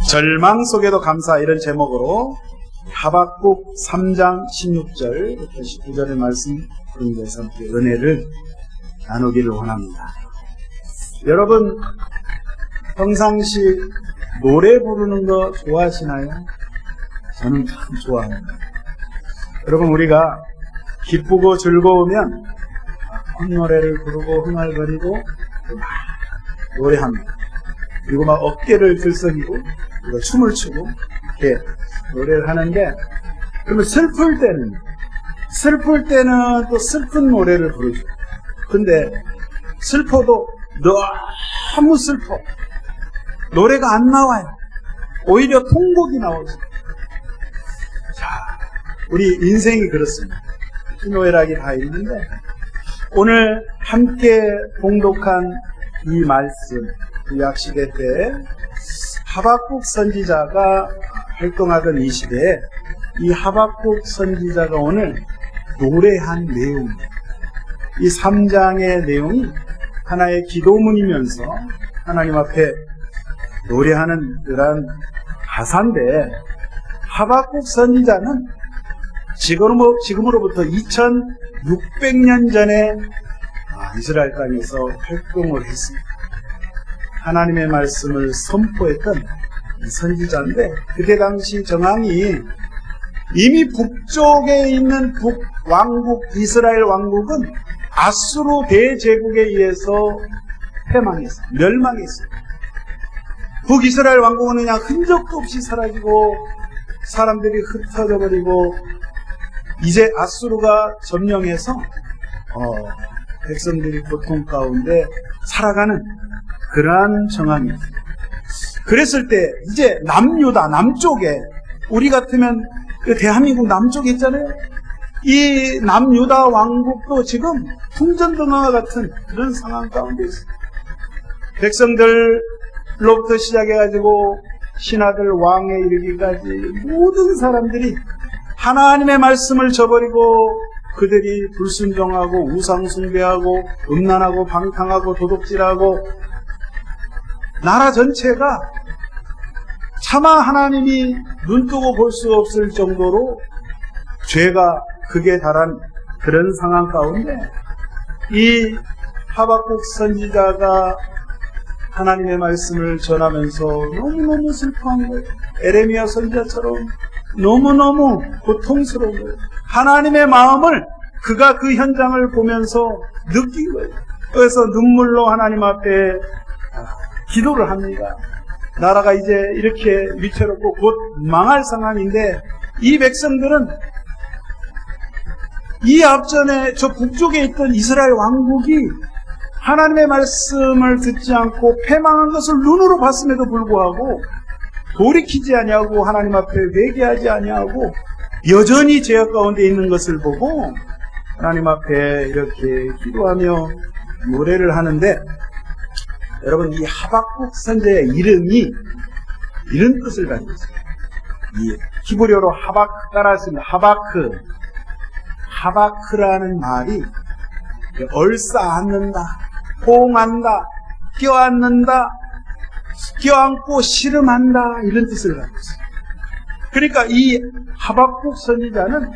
절망 속에도 감사, 이런 제목으로 하박국 3장 16절부터 19절의 말씀 가운데서 함께 은혜를 나누기를 원합니다. 여러분, 평상시 노래 부르는 거 좋아하시나요? 저는 참 좋아합니다. 여러분, 우리가 기쁘고 즐거우면 노래를 부르고 흥얼거리고 막 노래합니다. 그리고 막 어깨를 들썩이고 그리고 춤을 추고 이렇게 노래를 하는데, 그러면 슬플 때는 또 슬픈 노래를 부르죠. 근데 슬퍼도 너무 슬퍼, 노래가 안 나와요. 오히려 통곡이 나오죠. 자, 우리 인생이 그렇습니다. 희노애락이 다 있는데, 오늘 함께 봉독한 이 말씀, 구약시대 때 하박국 선지자가 활동하던 이 시대에 이 하박국 선지자가 오늘 노래한 내용입니다. 이 3장의 내용이 하나의 기도문이면서 하나님 앞에 노래하는 그런 가사인데, 하박국 선지자는 지금으로부터 2600년 전에 이스라엘 땅에서 활동을 했습니다. 하나님의 말씀을 선포했던 선지자인데, 그때 당시 정황이 이미 북쪽에 있는 북왕국 이스라엘 왕국은 아수르 대제국에 의해서 패망했어요. 멸망했어요. 북이스라엘 왕국은 그냥 흔적도 없이 사라지고 사람들이 흩어져 버리고, 이제 아수르가 점령해서 백성들이 고통 가운데 살아가는 그러한 정황입니다. 그랬을 때 이제 남유다, 남쪽에, 우리 같으면 대한민국 남쪽에 있잖아요. 이 남유다 왕국도 지금 풍전등화와 같은 그런 상황 가운데 있어요. 백성들로부터 시작해가지고 신하들, 왕에 이르기까지 모든 사람들이 하나님의 말씀을 저버리고 그들이 불순종하고 우상숭배하고 음란하고 방탕하고 도둑질하고, 나라 전체가 차마 하나님이 눈뜨고 볼 수 없을 정도로 죄가 극에 달한 그런 상황 가운데 이 하박국 선지자가 하나님의 말씀을 전하면서 너무너무 슬퍼한 거예요. 에레미야 선지자처럼 너무너무 고통스러운 거예요. 하나님의 마음을 그가 그 현장을 보면서 느낀 거예요. 그래서 눈물로 하나님 앞에 기도를 합니다. 나라가 이제 이렇게 위태롭고 곧 망할 상황인데, 이 백성들은 이 앞전에 저 북쪽에 있던 이스라엘 왕국이 하나님의 말씀을 듣지 않고 패망한 것을 눈으로 봤음에도 불구하고 돌이키지 아니하고 하나님 앞에 회개하지 아니하고 여전히 죄악 가운데 있는 것을 보고 하나님 앞에 이렇게 기도하며 노래를 하는데, 여러분, 이 하박국 선지자의 이름이 이런 뜻을 가지고 있어요. 이 히브리어로 하박 따라했습니다. 하바크라는 말이 얼싸안는다, 호응한다, 껴안는다, 껴안고 씨름한다, 이런 뜻을 가지고 있어요. 그러니까 이 하박국 선지자는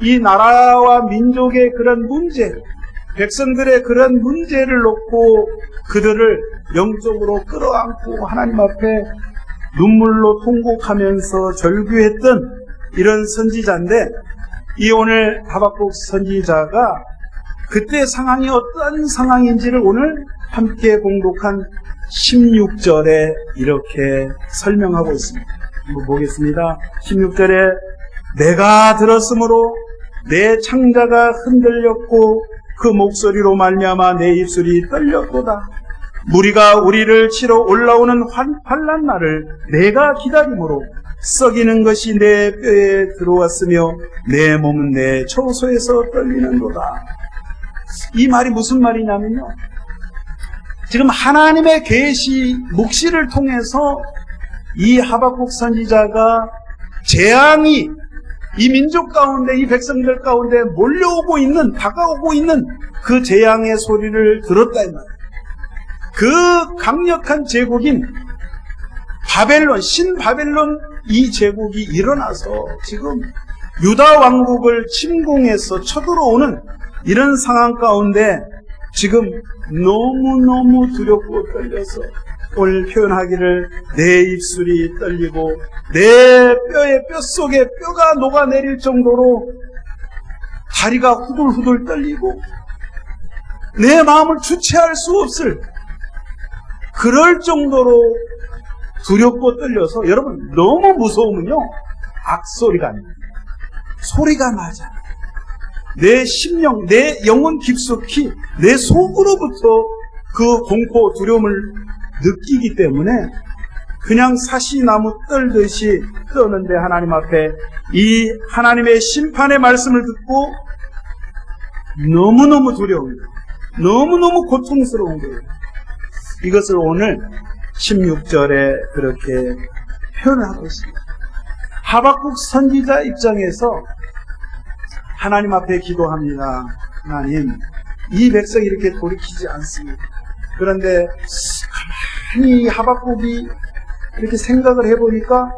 이 나라와 민족의 그런 문제, 백성들의 그런 문제를 놓고 그들을 영적으로 끌어안고 하나님 앞에 눈물로 통곡하면서 절규했던 이런 선지자인데, 이 오늘 하박국 선지자가 그때 상황이 어떤 상황인지를 오늘 함께 봉독한 16절에 이렇게 설명하고 있습니다. 한번 보겠습니다. 16절에 내가 들었으므로 내 창자가 흔들렸고 그 목소리로 말미암아 내 입술이 떨렸도다. 무리가 우리를 치러 올라오는 환난 날을 내가 기다림으로 썩이는 것이 내 뼈에 들어왔으며 내 몸은 내 처소에서 떨리는도다. 이 말이 무슨 말이냐면요, 지금 하나님의 계시, 묵시를 통해서 이 하박국 선지자가 재앙이 이 민족 가운데, 이 백성들 가운데 몰려오고 있는, 다가오고 있는 그 재앙의 소리를 들었다 이 말이에요. 그 강력한 제국인 바벨론, 신바벨론 이 제국이 일어나서 지금 유다 왕국을 침공해서 쳐들어오는 이런 상황 가운데 지금 너무너무 두렵고 떨려서 오늘 표현하기를 내 입술이 떨리고 내 뼈에 뼛속에 뼈가 녹아내릴 정도로 다리가 후들후들 떨리고 내 마음을 주체할 수 없을 그럴 정도로 두렵고 떨려서 여러분 너무 무서우면요 악소리가 아닙니다. 소리가 맞아. 내 심령, 내 영혼 깊숙이 내 속으로부터 그 공포, 두려움을 느끼기 때문에 그냥 사시나무 떨듯이 떠는데 하나님 앞에 이 하나님의 심판의 말씀을 듣고 너무너무 두려웁니다. 너무너무 고통스러운 거예요. 이것을 오늘 16절에 그렇게 표현하고 있습니다. 하박국 선지자 입장에서 하나님 앞에 기도합니다. 하나님, 이 백성이 이렇게 돌이키지 않습니다. 그런데 가만히 하박국이 이렇게 생각을 해보니까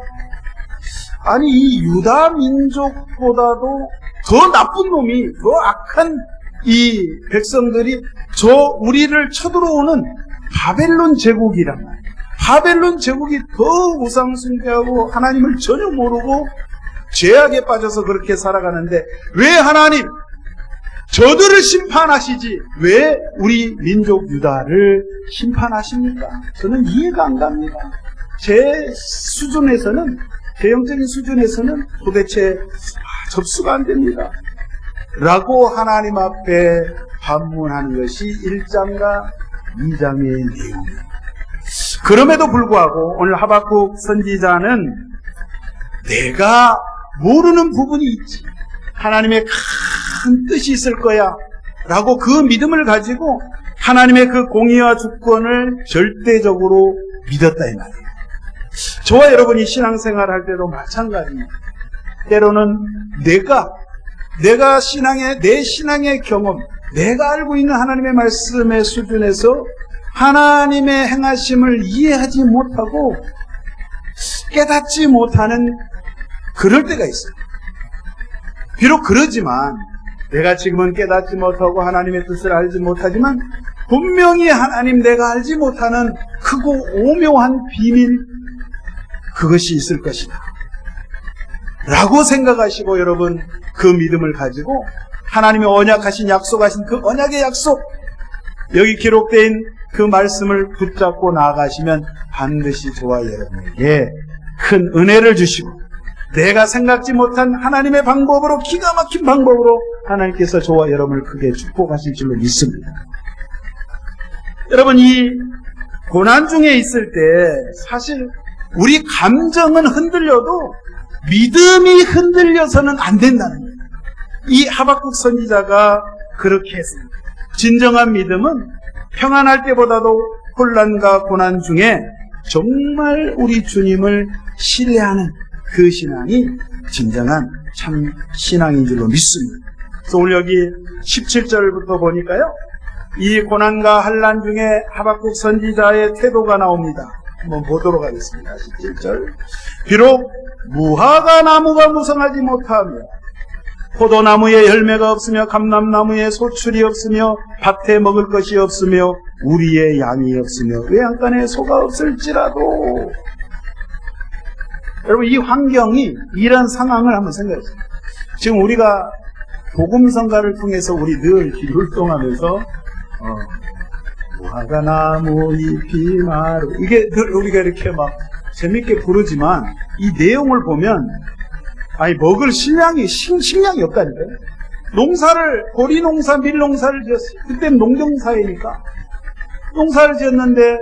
아니 이 유다 민족보다도 더 나쁜 놈이, 더 악한 이 백성들이 저 우리를 쳐들어오는 바벨론 제국이란 말이에요. 바벨론 제국이 더 우상숭배하고 하나님을 전혀 모르고 죄악에 빠져서 그렇게 살아가는데 왜 하나님 저들을 심판하시지 왜 우리 민족 유다를 심판하십니까? 저는 이해가 안 갑니다. 제 수준에서는, 제 영적인 수준에서는 도대체 접수가 안 됩니다. 라고 하나님 앞에 반문하는 것이 1장과 2장의 내용입니다. 그럼에도 불구하고 오늘 하박국 선지자는 내가 모르는 부분이 있지, 하나님의 큰 뜻이 있을 거야 라고 그 믿음을 가지고 하나님의 그 공의와 주권을 절대적으로 믿었다 이 말이에요. 저와 여러분이 신앙생활 할 때도 마찬가지입니다. 때로는 내가 내 신앙의 경험, 내가 알고 있는 하나님의 말씀의 수준에서 하나님의 행하심을 이해하지 못하고 깨닫지 못하는 그럴 때가 있어요. 비록 그러지만 내가 지금은 깨닫지 못하고 하나님의 뜻을 알지 못하지만 분명히 하나님 내가 알지 못하는 크고 오묘한 비밀, 그것이 있을 것이다 라고 생각하시고 여러분 그 믿음을 가지고 하나님의 언약하신, 약속하신 그 언약의 약속, 여기 기록된 그 말씀을 붙잡고 나아가시면 반드시 저와 여러분에게 큰 은혜를 주시고 내가 생각지 못한 하나님의 방법으로, 기가 막힌 방법으로 하나님께서 저와 여러분을 크게 축복하실 줄로 믿습니다. 여러분, 이 고난 중에 있을 때 사실 우리 감정은 흔들려도 믿음이 흔들려서는 안 된다는 거예요. 이 하박국 선지자가 그렇게 했습니다. 진정한 믿음은 평안할 때보다도 혼란과 고난 중에 정말 우리 주님을 신뢰하는 그 신앙이 진정한 참 신앙인 줄로 믿습니다. 그래서 오늘 여기 17절부터 보니까요, 이 고난과 환난 중에 하박국 선지자의 태도가 나옵니다. 한번 보도록 하겠습니다. 17절. 비록 무화과 나무가 무성하지 못하며 포도나무에 열매가 없으며 감람나무에 소출이 없으며 밭에 먹을 것이 없으며 우리의 양이 없으며 외양간에 소가 없을지라도, 여러분 이 환경이, 이런 상황을 한번 생각해보세요. 지금 우리가 복음성가를 통해서 우리 늘 기율동하면서 무화과 나무 잎이 마르, 이게 늘 우리가 이렇게 막 재밌게 부르지만 이 내용을 보면 아니 먹을 식량이 없다니까요. 농사를, 보리 농사, 밀 농사를 지었어요. 그때는 농경사회니까 농사를 지었는데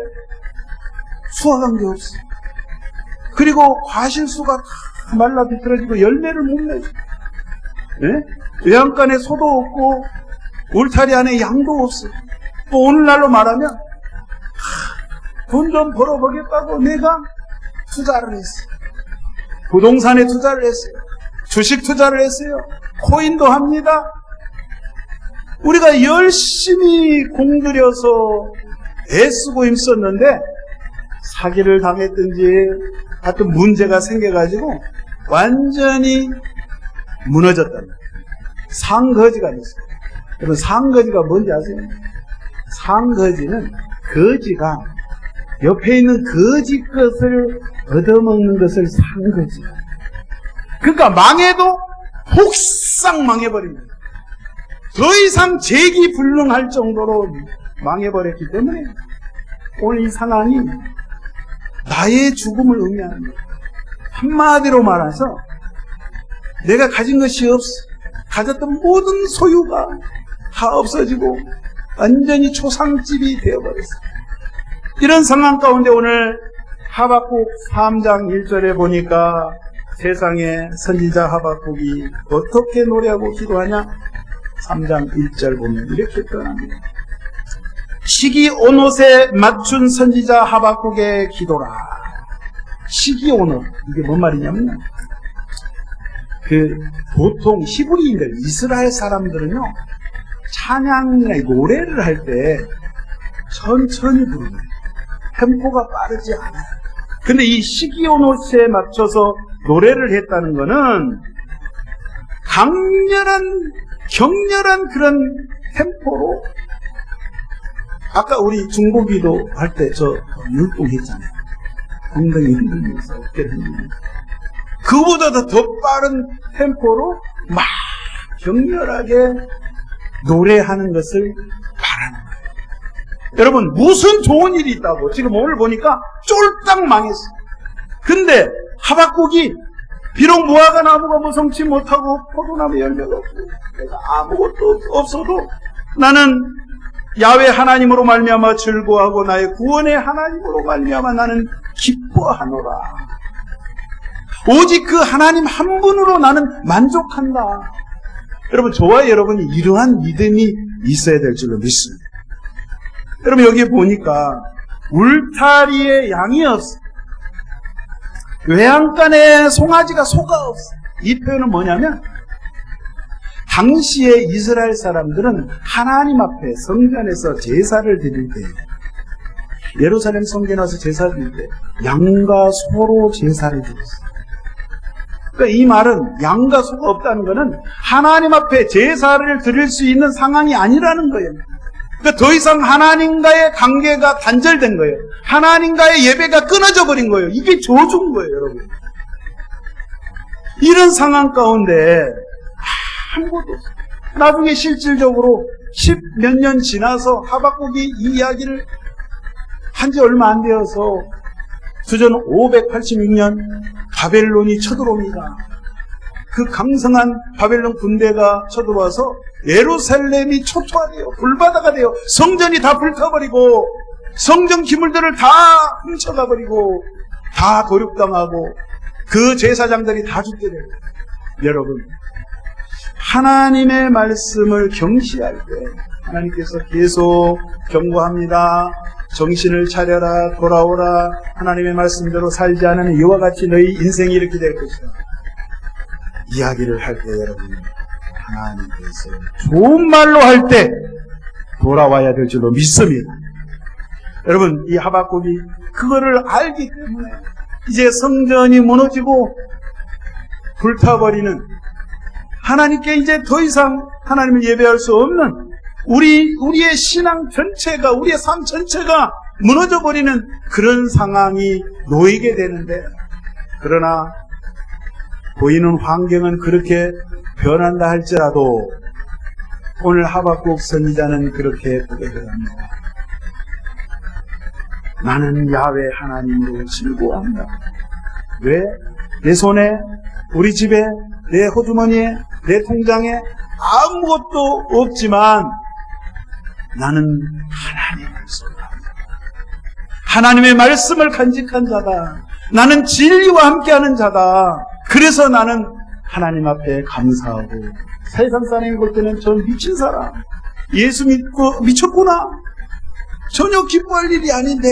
수확한 게 없어. 그리고 과실수가 다 말라 비틀어지고 열매를 못 내죠. 네? 외양간에 소도 없고 울타리 안에 양도 없어요. 또 오늘날로 말하면 돈 좀 벌어보겠다고 내가 투자를 했어요. 부동산에 투자를 했어요. 주식 투자를 했어요. 코인도 합니다. 우리가 열심히 공들여서 애쓰고 힘썼는데 사기를 당했든지 하여튼 문제가 생겨가지고 완전히 무너졌다는 거예요. 상거지가 됐어요. 여러분, 상거지가 뭔지 아세요? 상거지는 거지가 옆에 있는 거지 것을 얻어먹는 것을 상거지. 그러니까 망해도 혹상 망해버립니다. 더 이상 재기불능할 정도로 망해버렸기 때문에 오늘 이 상황이 나의 죽음을 의미하는 거예요. 한마디로 말해서 내가 가진 것이 없어. 가졌던 모든 소유가 다 없어지고 완전히 초상집이 되어버렸어요. 이런 상황 가운데 오늘 하박국 3장 1절에 보니까 세상의 선지자 하박국이 어떻게 노래하고 기도하냐? 3장 1절 보면 이렇게 표현합니다. 시기 온 옷에 맞춘 선지자 하박국의 기도라. 시기 온 옷, 이게 뭔 말이냐면요, 보통 히브리인들, 이스라엘 사람들은요, 찬양이나 노래를 할 때 천천히 부르는 거예요. 템포가 빠르지 않아요. 근데 이 시기 온 옷에 맞춰서 노래를 했다는 거는 격렬한 그런 템포로, 아까 우리 중보기도 할 때 저 율동했잖아요. 엉덩이 흔들면서 어깨를 흔들면서 그보다 더 빠른 템포로 막 격렬하게 노래하는 것을 바라는 거예요. 여러분, 무슨 좋은 일이 있다고 지금 오늘 보니까 쫄딱 망했어요. 근데 하박국이 비록 무화과 나무가 무성치 못하고 포도나무 열매가 없고 아무것도 없어도 나는 야훼 하나님으로 말미암아 즐거워하고 나의 구원의 하나님으로 말미암아 나는 기뻐하노라. 오직 그 하나님 한 분으로 나는 만족한다. 여러분, 저와 여러분이 이러한 믿음이 있어야 될 줄로 믿습니다. 여러분, 여기 보니까 울타리에 양이 없어. 외양간에 송아지가 소가 없어. 이 표현은 뭐냐면, 당시에 이스라엘 사람들은 하나님 앞에 성전에서 제사를 드릴 때, 예루살렘 성전에 와서 제사를 드릴 때 양과 소로 제사를 드렸어요. 그러니까 이 말은 양과 소가 없다는 것은 하나님 앞에 제사를 드릴 수 있는 상황이 아니라는 거예요. 그러니까 더 이상 하나님과의 관계가 단절된 거예요. 하나님과의 예배가 끊어져 버린 거예요. 이게 저주인 거예요, 여러분. 이런 상황 가운데 아무것도 없어요. 나중에 실질적으로 10몇 년 지나서 하박국이 이 이야기를 한 지 얼마 안 되어서 주전 586년 바벨론이 쳐들어옵니다. 그 강성한 바벨론 군대가 쳐들어와서 예루살렘이 초토화돼요. 불바다가 돼요. 성전이 다 불타버리고 성전 기물들을 다 훔쳐가버리고 다 도륙당하고 그 제사장들이 다 죽게 돼요. 여러분, 하나님의 말씀을 경시할 때 하나님께서 계속 경고합니다. 정신을 차려라, 돌아오라. 하나님의 말씀대로 살지 않으면 이와 같이 너희 인생이 이렇게 될 것이다. 이야기를 할 때 여러분, 하나님께서 좋은 말로 할 때 돌아와야 될 줄로 믿습니다. 여러분, 이 하박국이 그거를 알기 때문에 이제 성전이 무너지고 불타버리는, 하나님께 이제 더 이상 하나님을 예배할 수 없는 우리의 신앙 전체가, 우리의 삶 전체가 무너져버리는 그런 상황이 놓이게 되는데, 그러나 보이는 환경은 그렇게 변한다 할지라도 오늘 하박국 선지자는 그렇게 고백을 합니다. 나는 야훼 하나님으로 즐거워한다. 왜? 내 손에, 우리 집에, 내 호주머니에, 내 통장에 아무것도 없지만 나는 하나님을 선호합니다. 하나님의 말씀을 간직한 자다. 나는 진리와 함께하는 자다. 그래서 나는 하나님 앞에 감사하고, 세상 사람이 볼 때는 저 미친 사람, 예수 믿고 미쳤구나, 전혀 기뻐할 일이 아닌데,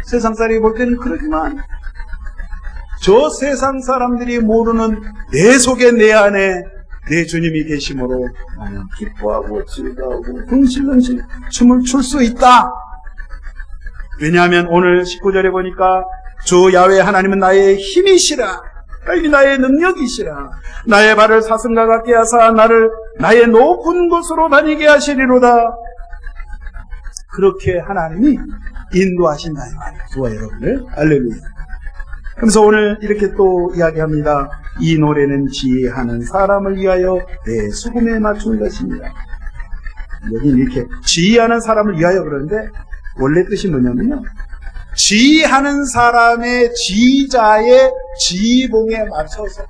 세상 사람이 볼 때는 그러지만 저 세상 사람들이 모르는 내 속에, 내 안에 내 주님이 계심으로 나는 기뻐하고 즐거워하고 덩실덩실 춤을 출 수 있다. 왜냐하면 오늘 19절에 보니까 주 야훼 하나님은 나의 힘이시라, 나의 능력이시라, 나의 발을 사슴과 같게 하사 나를 나의 높은 곳으로 다니게 하시리로다. 그렇게 하나님이 인도하신다 이 말이에요. 저와 여러분을. 할렐루야. 그래서 오늘 이렇게 또 이야기합니다. 이 노래는 지혜하는 사람을 위하여 내 수금에 맞춘 것입니다. 여기 이렇게 지혜하는 사람을 위하여 그러는데 원래 뜻이 뭐냐면요, 지혜하는 사람의 지자의 지봉에 맞춰서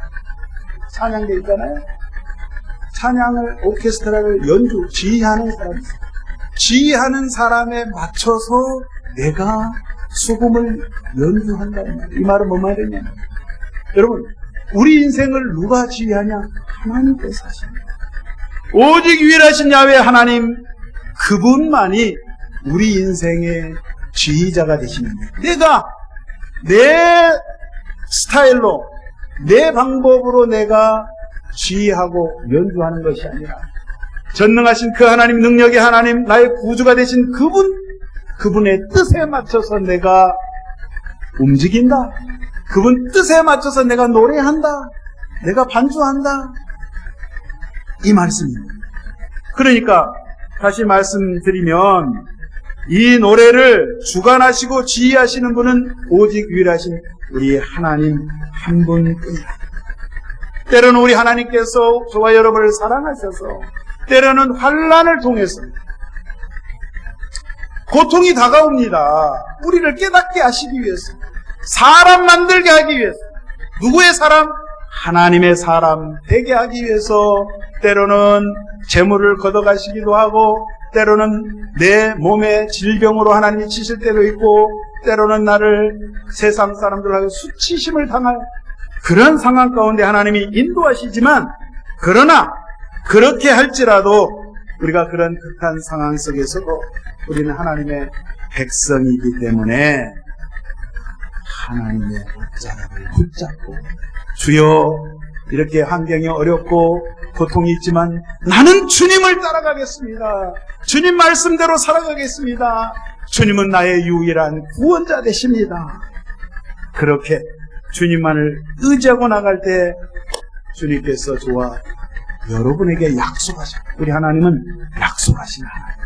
찬양대 있잖아요. 찬양을, 오케스트라를 지휘하는 사람, 지휘하는 사람에 맞춰서 내가 수금을 연주한다. 이 말은 뭐 말이냐? 여러분, 우리 인생을 누가 지휘하냐? 하나님께서 하십니다. 오직 유일하신 야훼 하나님, 그분만이 우리 인생의 지휘자가 되시는 거예요. 내가 내 스타일로, 내 방법으로 내가 지휘하고 연주하는 것이 아니라 전능하신 그 하나님, 능력의 하나님, 나의 구주가 되신 그분의 뜻에 맞춰서 내가 움직인다. 그분 뜻에 맞춰서 내가 노래한다. 내가 반주한다. 이 말씀입니다. 그러니까 다시 말씀드리면 이 노래를 주관하시고 지휘하시는 분은 오직 유일하신 우리 하나님 한 분뿐이다. 때로는 우리 하나님께서 저와 여러분을 사랑하셔서 때로는 환난을 통해서 고통이 다가옵니다. 우리를 깨닫게 하시기 위해서, 사람 만들게 하기 위해서, 누구의 사람? 하나님의 사람 되게 하기 위해서 때로는 재물을 걷어가시기도 하고, 때로는 내 몸에 질병으로 하나님이 치실 때도 있고, 때로는 나를 세상 사람들하고 수치심을 당할 그런 상황 가운데 하나님이 인도하시지만, 그러나 그렇게 할지라도 우리가 그런 극한 상황 속에서도 우리는 하나님의 백성이기 때문에 하나님의 옷자락을 붙잡고, 주여, 이렇게 환경이 어렵고 고통이 있지만 나는 주님을 따라가겠습니다. 주님 말씀대로 살아가겠습니다. 주님은 나의 유일한 구원자 되십니다. 그렇게 주님만을 의지하고 나갈 때 주님께서 저와 여러분에게 약속하셔요. 우리 하나님은 약속하신 하나님.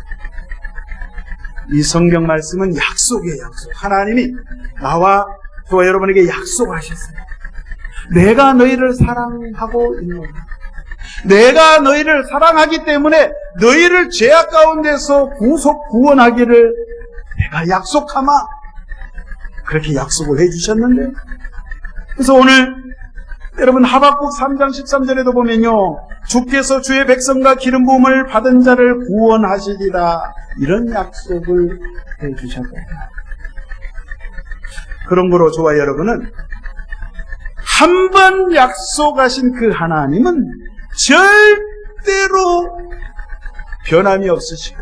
이 성경 말씀은 약속이에요. 약속. 하나님이 나와 저와 여러분에게 약속하셨어요. 내가 너희를 사랑하고 있노라. 내가 너희를 사랑하기 때문에 너희를 죄악 가운데서 구원하기를 내가 약속하마. 그렇게 약속을 해주셨는데, 그래서 오늘 여러분 하박국 3장 13절에도 보면요, 주께서 주의 백성과 기름 부음을 받은 자를 구원하시리라, 이런 약속을 해주셨다. 그러므로 저와 여러분은 한 번 약속하신 그 하나님은 절대로 변함이 없으시고,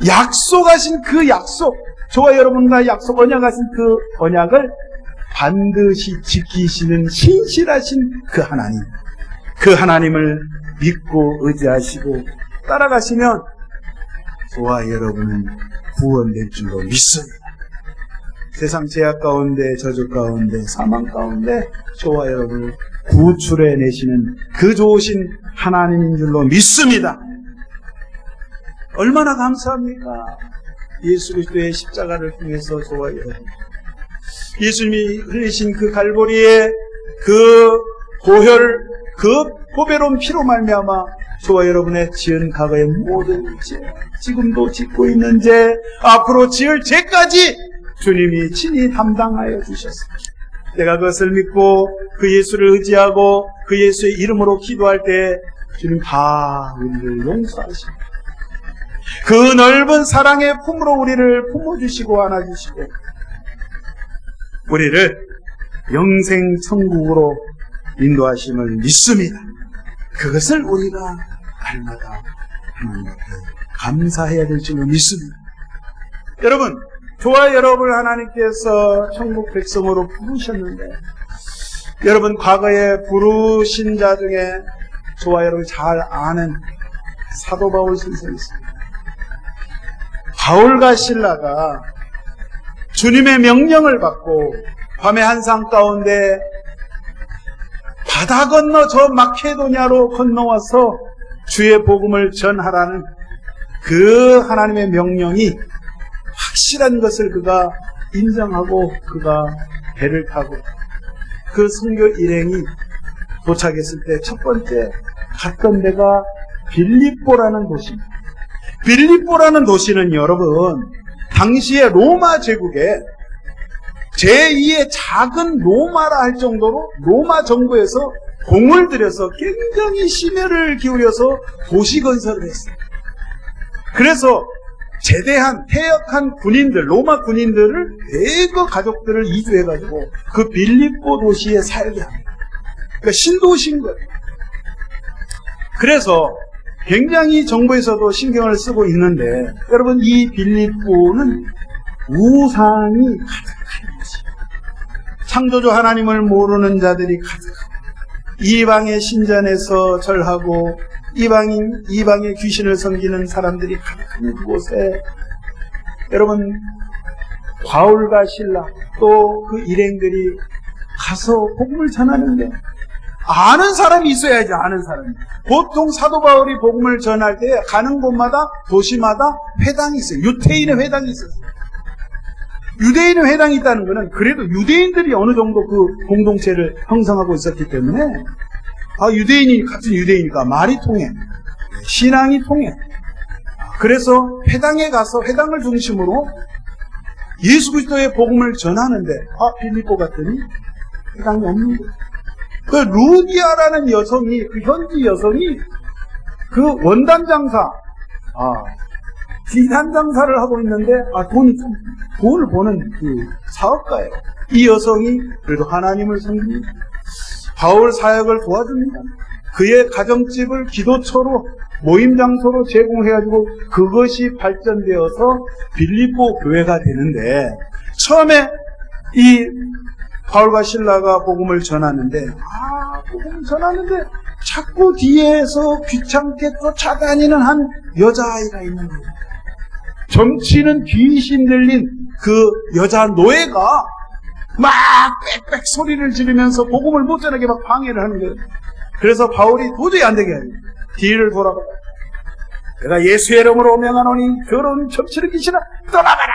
약속하신 그 약속, 저와 여러분과 약속 언약하신 그 언약을 반드시 지키시는 신실하신 그 하나님, 그 하나님을 믿고 의지하시고 따라가시면 저와 여러분은 구원될 줄로 믿습니다. 세상 제약 가운데, 저주 가운데, 사망 가운데 저와 여러분을 구출해 내시는 그 좋으신 하나님인 줄로 믿습니다. 얼마나 감사합니까? 예수 그리스도의 십자가를 통해서 저와 여러분, 예수님이 흘리신 그 갈보리의 그 보혈, 그 보배로운 피로 말미암아 저와 여러분의 지은 과거의 모든 죄, 지금도 짓고 있는 죄, 앞으로 지을 죄까지 주님이 친히 담당하여 주셨습니다. 내가 그것을 믿고 그 예수를 의지하고 그 예수의 이름으로 기도할 때 주님 다 우리를 용서하십니다. 그 넓은 사랑의 품으로 우리를 품어주시고 안아주시고 우리를 영생 천국으로 인도하심을 믿습니다. 그것을 우리가 날마다 하나님 앞에 감사해야 될 줄로 믿습니다. 여러분, 저와 여러분을 하나님께서 천국 백성으로 부르셨는데, 여러분 과거에 부르신 자 중에 저와 여러분이 잘 아는 사도 바울 선생이 있습니다. 바울과 실라가 주님의 명령을 받고 밤의 한상 가운데 바다 건너 저 마케도냐로 건너와서 주의 복음을 전하라는 그 하나님의 명령이 확실한 것을 그가 인정하고 그가 배를 타고 그 선교 일행이 도착했을 때 첫 번째 갔던 데가 빌립보라는 도시입니다. 빌립보라는 도시는 여러분 당시에 로마 제국에 제2의 작은 로마라 할 정도로 로마 정부에서 공을 들여서 굉장히 심혈을 기울여서 도시 건설을 했어요. 그래서 제대한 퇴역한 군인들, 로마 군인들을 대거 가족들을 이주해가지고 그 빌립보 도시에 살게 합니다. 그러니까 신도시인 거예요. 그래서 굉장히 정부에서도 신경을 쓰고 있는데 여러분 이 빌립보는 우상이 가득한 곳이에요. 창조주 하나님을 모르는 자들이 가득하고 이방의 신전에서 절하고 이방의 귀신을 섬기는 사람들이 가득한 그곳에 여러분 바울과 실라 또 그 일행들이 가서 복음을 전하는데 아는 사람이 있어야지. 아는 사람이. 보통 사도 바울이 복음을 전할 때 가는 곳마다 도시마다 회당이 있어요. 유태인의 회당이 있었어요. 유대인의 회당이 있다는 것은 그래도 유대인들이 어느 정도 그 공동체를 형성하고 있었기 때문에 유대인이 같은 유대인이니까 말이 통해. 신앙이 통해. 그래서 회당에 가서 회당을 중심으로 예수 그리스도의 복음을 전하는데 빌립보 갔더니 회당이 없는 거예요. 그 루디아라는 여성이 그 현지 여성이 그 원단 장사 비단 장사를 하고 있는데 돈을 버는 그 사업가예요. 이 여성이 그래도 하나님을 섬깁니다. 바울 사역을 도와줍니다. 그의 가정집을 기도처로 모임 장소로 제공해가지고 그것이 발전되어서 빌립보 교회가 되는데 처음에 이 바울과 실라가 복음을 전하는데 자꾸 뒤에서 귀찮게 쫓아다니는 한 여자아이가 있는 거예요. 점치는 귀신 들린 그 여자 노예가 막 빽빽 소리를 지르면서 복음을 못 전하게 막 방해를 하는 거예요. 그래서 바울이 도저히 안 되게 하죠. 뒤를 돌아봐. 내가 예수의 이름으로 명하노니 더러운 점치는 귀신아 떠나가라.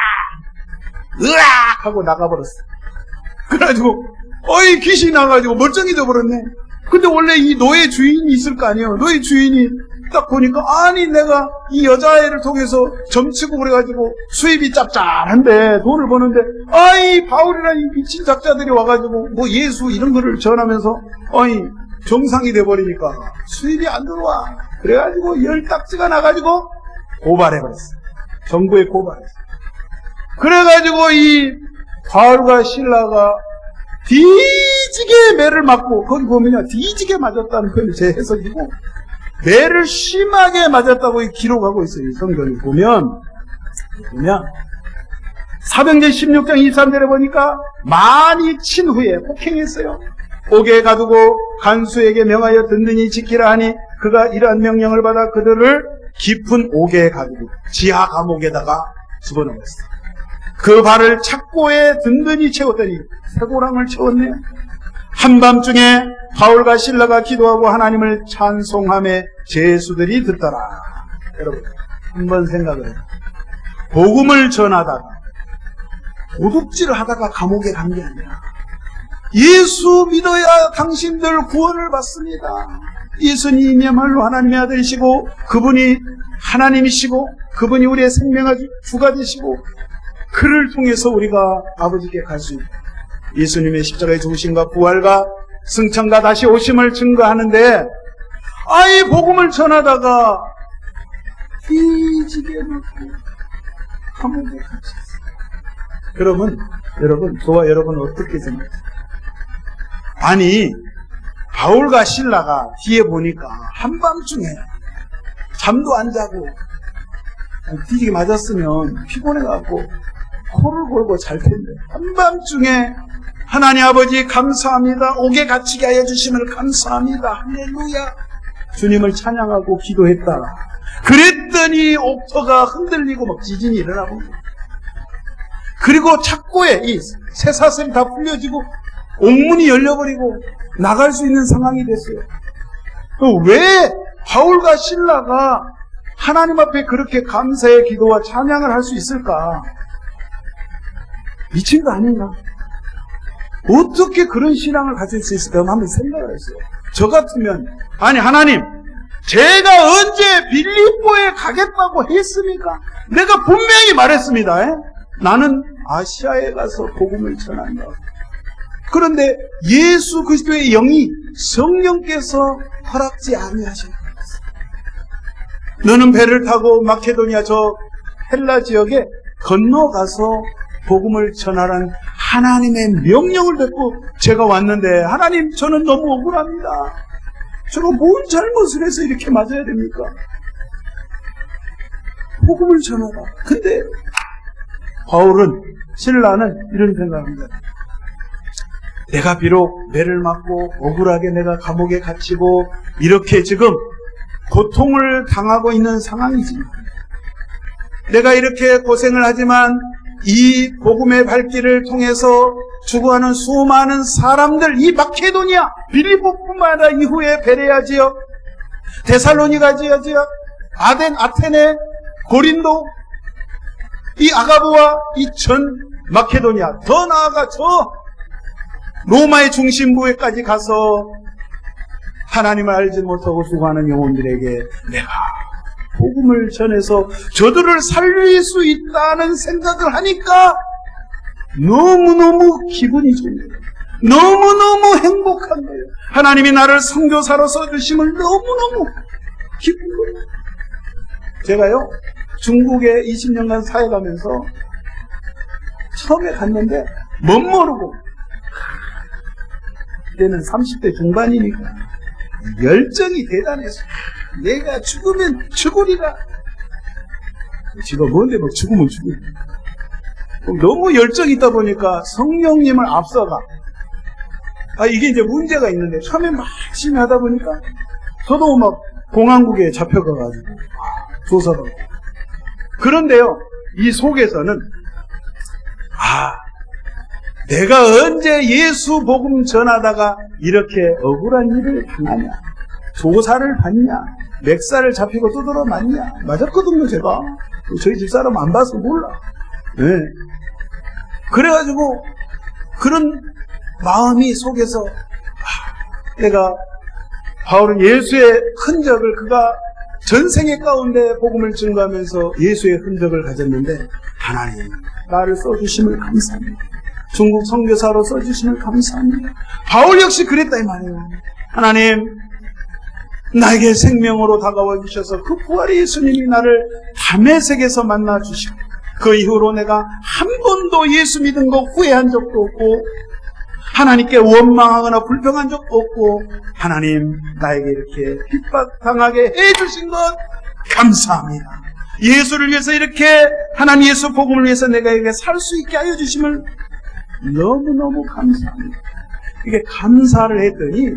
으악 하고 나가버렸어. 그래가지고 귀신이 나가지고 멀쩡히 돼버렸네. 근데 원래 이 노예 주인이 있을 거 아니에요. 노예 주인이 딱 보니까 내가 이 여자애를 통해서 점치고 그래가지고 수입이 짭짤한데 돈을 버는데 이 바울이랑 이 미친 작자들이 와가지고 뭐 예수 이런 거를 전하면서 정상이 돼버리니까 수입이 안 들어와. 그래가지고 열딱지가 나가지고 고발해버렸어. 정부에 고발했어. 그래가지고 이 바울과 실라가 뒤지게 매를 맞고, 거기 보면요, 뒤지게 맞았다는 건 제 해석이고, 매를 심하게 맞았다고 기록하고 있어요. 이 성경을 보면, 사도행전 16장 23절에 보니까 많이 친 후에 폭행했어요. 옥에 가두고 간수에게 명하여 든든히 지키라 하니 그가 이러한 명령을 받아 그들을 깊은 옥에 가두고 지하 감옥에다가 집어넣었어요. 그 발을 착고에 든든히 채웠더니 쇠고랑을 채웠네요. 한밤중에 바울과 실라가 기도하고 하나님을 찬송하며 제수들이 듣더라. 여러분 한번 생각을 해요. 복음을 전하다가 도둑질을 하다가 감옥에 간 게 아니라 예수 믿어야 당신들 구원을 받습니다. 예수님이야말로 하나님의 아들이시고 그분이 하나님이시고 그분이 우리의 생명의 주가 되시고 그를 통해서 우리가 아버지께 갈 수 있다. 예수님의 십자가의 죽으심과 부활과 승천과 다시 오심을 증거하는데 이 복음을 전하다가 뒤지게 놓고 감옥에 갇혔어요. 그러면 저와 여러분은 어떻게 생각해요? 바울과 실라가 뒤에 보니까 한밤중에 잠도 안 자고 뒤지게 맞았으면 피곤해갖고 코를 골고 잘 텐데 한밤중에 하나님 아버지 감사합니다. 옥에 갇히게 하여 주심을 감사합니다. 할렐루야. 주님을 찬양하고 기도했다. 그랬더니 옥터가 흔들리고 막 지진이 일어나고 그리고 착고에 이 쇠사슬이 다 풀려지고 옥문이 열려버리고 나갈 수 있는 상황이 됐어요. 왜 바울과 실라가 하나님 앞에 그렇게 감사의 기도와 찬양을 할 수 있을까? 미친 거 아닌가? 어떻게 그런 신앙을 가질 수 있을까? 한번 생각을 했어요. 저 같으면, 아니 하나님, 제가 언제 빌립보에 가겠다고 했습니까? 내가 분명히 말했습니다. 나는 아시아에 가서 복음을 전한다. 그런데 예수 그리스도의 영이 성령께서 허락지 아니하셨다. 너는 배를 타고 마케도니아 저 헬라 지역에 건너가서 복음을 전하라는 하나님의 명령을 듣고 제가 왔는데, 하나님 저는 너무 억울합니다. 제가 뭔 잘못을 해서 이렇게 맞아야 됩니까? 복음을 전하라. 근데 바울은, 신라는 이런 생각합니다. 내가 비록 매를 맞고 억울하게 내가 감옥에 갇히고 이렇게 지금 고통을 당하고 있는 상황이지만, 내가 이렇게 고생을 하지만 이 복음의 발길을 통해서 죽어가는 수많은 사람들, 이 마케도니아, 빌립보뿐만 아니라 이후에 베레아 지역, 데살로니가 지역, 아테네, 고린도, 이 아가부와 이 전 마케도니아, 더 나아가 저 로마의 중심부에까지 가서 하나님을 알지 못하고 수고하는 영혼들에게 내가 복음을 전해서 저들을 살릴 수 있다는 생각을 하니까 너무너무 기분이 좋네요. 너무너무 행복한 거예요. 하나님이 나를 선교사로 써주심을 너무너무 기쁘고, 제가요 중국에 20년간 사역하면서 처음에 갔는데 멋모르고, 그때는 30대 중반이니까 열정이 대단해서 내가 죽으면 죽으리라. 지가 뭔데 막 죽으면 죽으리라. 너무 열정이 있다 보니까 성령님을 앞서가, 이게 이제 문제가 있는데, 처음에 막 열심히 하다 보니까 저도 막 공항국에 잡혀가가지고 조사를 하고. 그런데요, 이 속에서는 내가 언제 예수 복음 전하다가 이렇게 억울한 일을 당하냐, 조사를 받냐, 멱살을 잡히고 두드러 맞냐. 맞았거든요, 제가. 저희 집사람 안 봐서 몰라. 네. 그래가지고 그런 마음이 속에서, 내가 바울은 예수의 흔적을, 그가 전생의 가운데 복음을 증거하면서 예수의 흔적을 가졌는데, 하나님 나를 써주심을 감사합니다. 중국 선교사로 써주심을 감사합니다. 바울 역시 그랬다 이 말이에요. 하나님, 나에게 생명으로 다가와 주셔서 그 부활의 예수님이 나를 다메섹에서 만나 주시고, 그 이후로 내가 한 번도 예수 믿은 거 후회한 적도 없고, 하나님께 원망하거나 불평한 적도 없고, 하나님 나에게 이렇게 핍박당하게 해주신 것 감사합니다. 예수를 위해서 이렇게, 하나님 예수 복음을 위해서 내가 이렇게 살 수 있게 하여 주심을 너무너무 감사합니다. 이게 감사를 했더니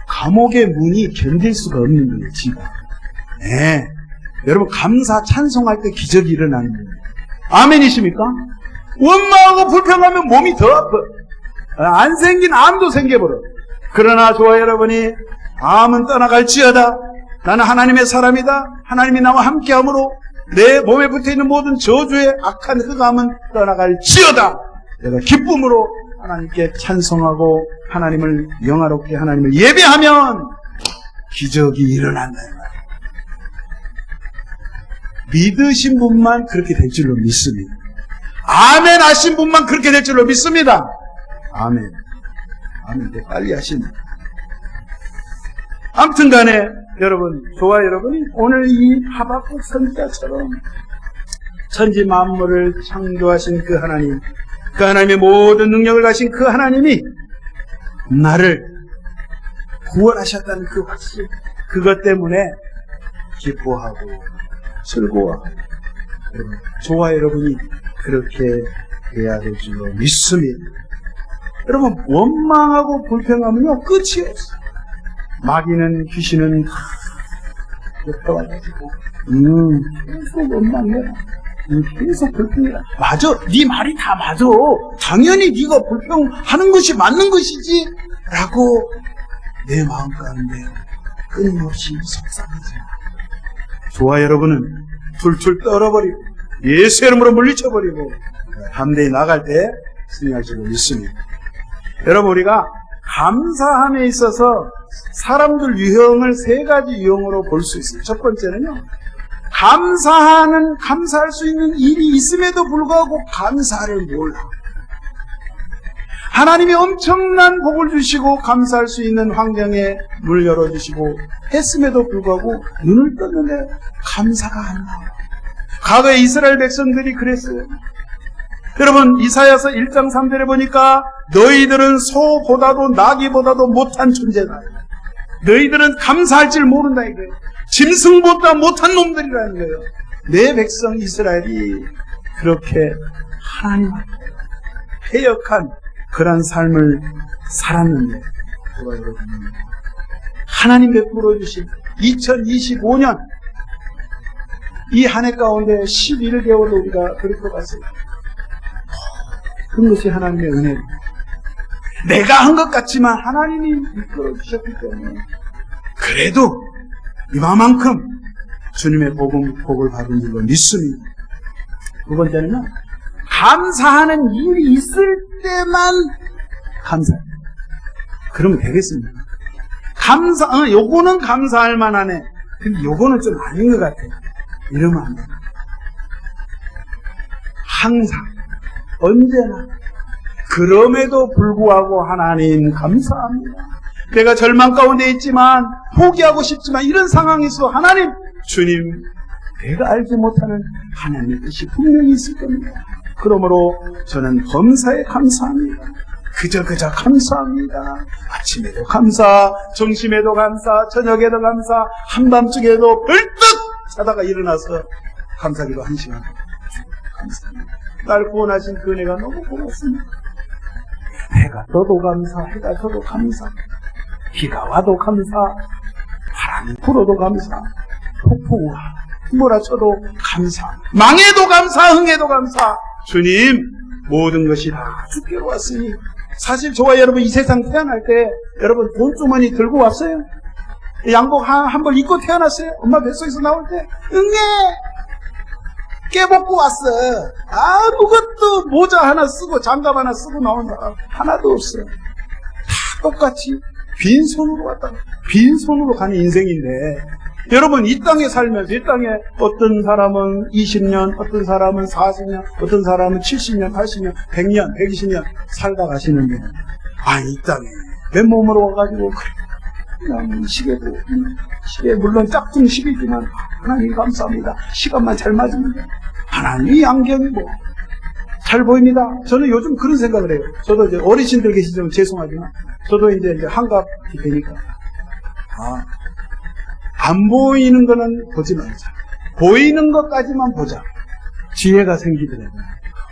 감옥의 문이 견딜 수가 없는 거예요, 지금. 네. 여러분, 감사 찬송할 때 기적이 일어나는 거예요. 아멘이십니까? 원망하고 불평하면 몸이 더 아파. 안 생긴 암도 생겨버려. 그러나 저와 여러분이 암은 떠나갈지어다. 나는 하나님의 사람이다. 하나님이 나와 함께함으로 내 몸에 붙어있는 모든 저주의 악한 흑암은 떠나갈지어다. 내가 기쁨으로 하나님께 찬송하고 하나님을 영화롭게, 하나님을 예배하면 기적이 일어난다. 믿으신 분만 그렇게 될 줄로 믿습니다. 아멘 하신 분만 그렇게 될 줄로 믿습니다. 아멘. 아멘. 빨리 하십니다. 아무튼 간에 여러분, 저와 여러분이 오늘 이 하박국 선지자처럼 천지 만물을 창조하신 그 하나님, 그 하나님의 모든 능력을 가신 그 하나님이 나를 구원하셨다는 그 확신, 그것 때문에 기뻐하고 즐거워하고, 저와 여러분이 그렇게 해야 될 줄로 믿습니다. 여러분, 원망하고 불평하면요 끝이 없어요. 마귀는, 귀신은 다 옆에 와가지고 계속 원망해라. 계속 불평이라. 맞아, 네 말이 다 맞아. 당연히 네가 불평하는 것이 맞는 것이지 라고 내 마음 가운데 끊임없이 속상해져. 저와 여러분은 툴툴 떨어버리고 예수 이름으로 물리쳐버리고 담대히 나갈 때 승리할 줄 믿습니다. 여러분, 우리가 감사함에 있어서 사람들 유형을 세 가지 유형으로 볼 수 있어요. 첫 번째는요, 감사할 수 있는 일이 있음에도 불구하고 감사를 몰라. 하나님이 엄청난 복을 주시고 감사할 수 있는 환경에 문을 열어주시고 했음에도 불구하고 눈을 떴는데 감사가 안 나와. 과거에 이스라엘 백성들이 그랬어요. 여러분, 이사야서 1장 3절에 보니까 너희들은 소보다도 나귀보다도 못한 존재다. 너희들은 감사할 줄 모른다 이거예요. 짐승보다 못한 놈들이라는 거예요. 내 백성 이스라엘이 그렇게 하나님 앞에 패역한 그런 삶을 살았는데, 하나님 베풀어 주신 2025년 이 한 해 가운데 11개월을 우리가 그렇게 갔어요. 그것이 하나님의 은혜입니다. 내가 한 것 같지만 하나님이 이끌어 주셨기 때문에 그래도 이만큼 주님의 복을 받은 줄로 믿습니다. 두 번째는요, 감사하는 일이 있을 때만 감사해요. 그러면 되겠습니다. 요거는 감사할 만하네. 근데 요거는 좀 아닌 것 같아. 이러면 안 돼요. 항상, 언제나, 그럼에도 불구하고 하나님 감사합니다. 내가 절망 가운데 있지만, 포기하고 싶지만, 이런 상황에서 하나님, 주님, 내가 알지 못하는 하나님의 뜻이 분명히 있을 겁니다. 그러므로 저는 범사에 감사합니다. 그저 감사합니다. 아침에도 감사, 점심에도 감사, 저녁에도 감사, 한밤중에도 벌떡 자다가 일어나서 감사기도 1시간. 감사합니다. 날 구원하신 그 은혜가 너무 고맙습니다. 해가 떠도 감사, 해가 져도 감사, 비가 와도 감사, 바람이 불어도 감사, 폭풍우가 몰아쳐도 감사, 망해도 감사, 흥해도 감사. 주님, 모든 것이 다 주께로 왔으니. 사실 저와 여러분 이 세상 태어날 때 여러분 돈주머니 들고 왔어요? 양복 한 벌 입고 태어났어요? 엄마 뱃속에서 나올 때 응애 깨벗고 왔어. 아무것도 모자 하나 쓰고 장갑 하나 쓰고 나온 사람 하나도 없어요. 다 똑같이 빈손으로 왔다 빈손으로 가는 인생인데, 여러분 이 땅에 살면서, 이 땅에 어떤 사람은 20년, 어떤 사람은 40년, 어떤 사람은 70년, 80년, 100년, 120년 살다 가시는데, 이 땅에 맨몸으로 와가지고 그냥 시계 물론 짝퉁 시계지만 하나님 감사합니다. 시간만 잘 맞으면 하나님 이 안경이 잘 보입니다. 저는 요즘 그런 생각을 해요. 저도 이제 어르신들 계시지만 죄송하지만 저도 이제 한갑이 되니까 안 보이는 거는 보지 말자. 보이는 것까지만 보자. 지혜가 생기더라고요.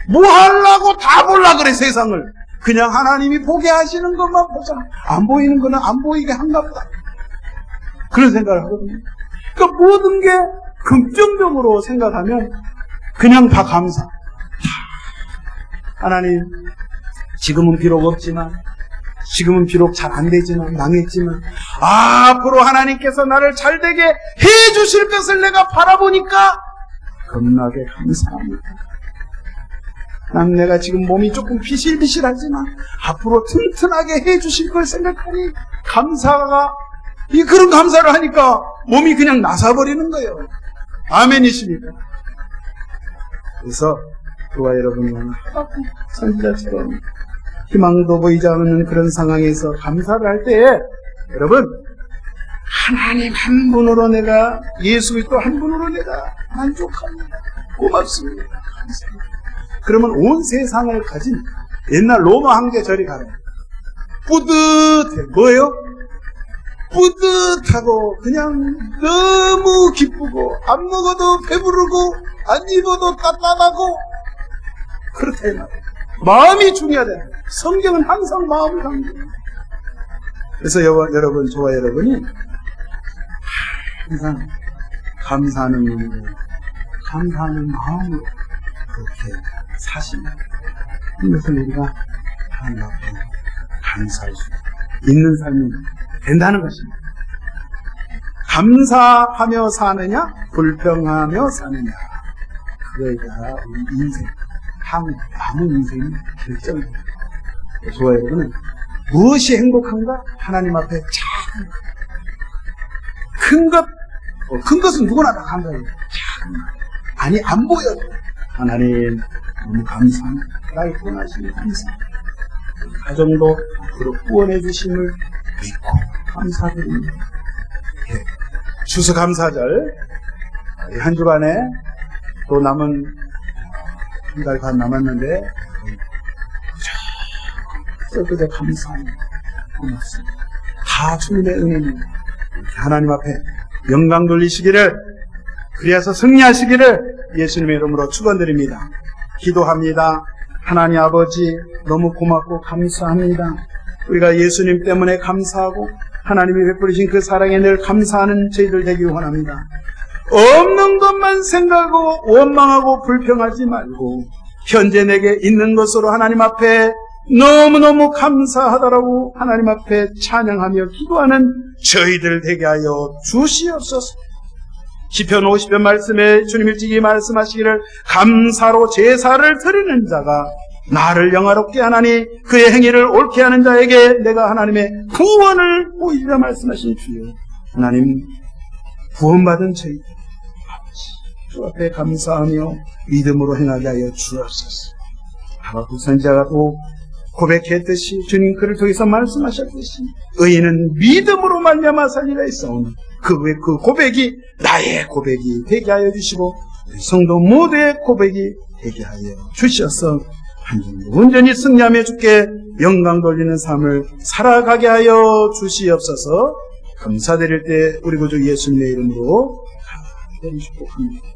뭐 하려고 다 보려 그래, 세상을. 그냥 하나님이 보게 하시는 것만 보자. 안 보이는 거는 안 보이게 한갑다. 그런 생각을 하거든요. 그러니까 모든 게 긍정적으로 생각하면 그냥 다 감사. 하나님, 지금은 비록 없지만, 지금은 비록 잘 안 되지만, 망했지만, 앞으로 하나님께서 나를 잘 되게 해 주실 것을 내가 바라보니까 겁나게 감사합니다. 난 내가 지금 몸이 조금 비실비실하지만 앞으로 튼튼하게 해 주실 걸 생각하니 그런 감사를 하니까 몸이 그냥 나사버리는 거예요. 아멘이십니까? 그래서 저와 여러분은 선지자처럼 희망도 보이지 않는 그런 상황에서 감사를 할 때에, 여러분, 하나님 한 분으로 내가, 예수 그리스도 한 분으로 내가 만족합니다. 고맙습니다. 감사합니다. 그러면 온 세상을 가진 옛날 로마 황제절이 가요. 뿌듯해. 뭐예요? 뿌듯하고 그냥 너무 기쁘고, 안 먹어도 배부르고 안 입어도 따뜻하고 그렇다 이 말이에요. 마음이 중요하다. 성경은 항상 마음을 강조해요. 그래서 여러분, 저와 여러분이 항상 감사하는 마음으로 그렇게 사시면 이것을 우리가 하나님 앞에 감사할 수 있는 삶이 된다는 것입니다. 감사하며 사느냐 불평하며 사느냐, 그거에 따라 우리 인생, 남은 인생이 결정됩니다. 저와 여러분은 무엇이 행복한가? 하나님 앞에 참 큰 것은 누구나 다 감사해요. 아니, 안 보여도 하나님 너무 감사합니다. 나의 구원하심을 감사합니다. 가정도 앞으로 구원해 주심을 믿고 감사드립니다. 추수감사절 한 주간에 또 남은 한 달 반 남았는데 그저 감사합니다. 고맙습니다. 다 주님의 은혜입니다. 하나님 앞에 영광 돌리시기를, 그리하서 승리하시기를 예수님의 이름으로 축원드립니다. 기도합니다. 하나님 아버지, 너무 고맙고 감사합니다. 우리가 예수님 때문에 감사하고 하나님이 베풀으신 그 사랑에 늘 감사하는 저희들 되기 원합니다. 없는 것만 생각하고 원망하고 불평하지 말고 현재 내게 있는 것으로 하나님 앞에 너무너무 감사하다라고 하나님 앞에 찬양하며 기도하는 저희들 되게 하여 주시옵소서. 시편 50편 말씀에 주님 일찍이 말씀하시기를 감사로 제사를 드리는 자가 나를 영화롭게 하나니 그의 행위를 옳게 하는 자에게 내가 하나님의 구원을 보이리라 말씀하신 주여, 하나님 구원받은 저희 주 앞에 감사하며 믿음으로 행하게 하여 주옵소서. 하박국 선지자가 또 고백했듯이 주님 그를 통해서 말씀하셨듯이 의인은 믿음으로 말미암아 살리라 했사오니 그 고백이 나의 고백이 되게 하여 주시고 성도 모두의 고백이 되게 하여 주셔서 온전히 승리하며 주께 영광 돌리는 삶을 살아가게 하여 주시옵소서. 감사드릴 때 우리 구주 예수님의 이름으로 감사드리고 합니다.